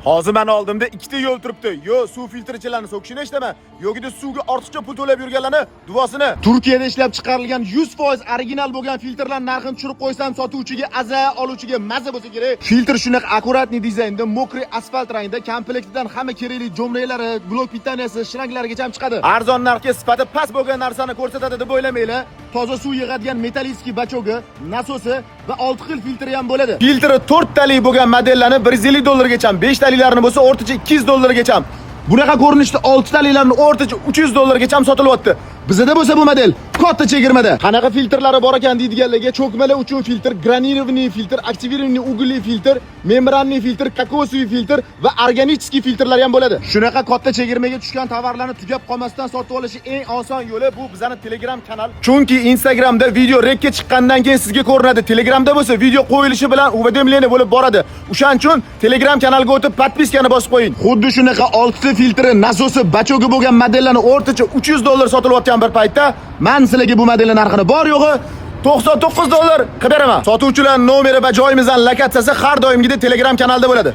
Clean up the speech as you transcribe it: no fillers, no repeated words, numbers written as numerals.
Hozir men oldimda ikkita yo'l turibdi. Yo suv filtrchilarini so'kishini eshitama, yo'gida suvga ortiqcha pul to'lab yurganlarni duosini. Turkiyada ishlab chiqarilgan 100% original bo'lgan filtrlar narxini tushirib qo'ysam, sotuvchiga aza, oluvchiga maza bo'lsa kerak. Filtr shunaqa akkuratniy dizaynda, mokriy asfalt rangida, komplektidan hamma kerakli jo'mraklari, blok pitaniyasi, shranglarigacha ham chiqadi. Arzon narxga sifati past bo'lgan narsani ko'rsatadi deb o'ylamanglar. Toza suv yig'adigan metallический bachogi, nasosi va 6 xil filtri ham bo'ladi. Filtri 4 talik bo'lgan modellarni 150 dollargacha, 5 taliklarni bo'lsa o'rtacha 200 dollargacha. Bunaqa ko'rinishda 6 taliklarni o'rtacha 300 dollargacha sotilyapti. Bizda bo'lsa bu model katta chegirmada. Qanaqa filtrlari bor ekan deydiganlarga cho'kmalar uchun filtr, granirованный filtr, aktivirованный угольный filtr, membranniy filtr, kokosовый filtr va organiический filtrlar ham bo'ladi. Shunaqa katta chegirmaga tushgan tovarlarni tugab qolmasdan sotib olish eng oson yo'li bu bizning Telegram kanal. Chunki Instagramda video rekka chiqqandan keyin sizga ko'rinadi. Telegramda bo'lsa video qo'yilishi bilan уведомление bo'lib boradi. O'shaning uchun Telegram kanalga o'tib podpiskani bosib qo'ying. Xuddi shunaqa 6 ta filtri, nasosi, bachogi bo'lgan modellarni o'rtacha 300 dollar sotilayotgan bir paytda men sizlarga bu modelning narxini bor yo'g'i 99 dollar qilib beraman. Sotuvchilar nomeri va joyimizdan lokatsiyasi har doimgidek Telegram kanalda bo'ladi.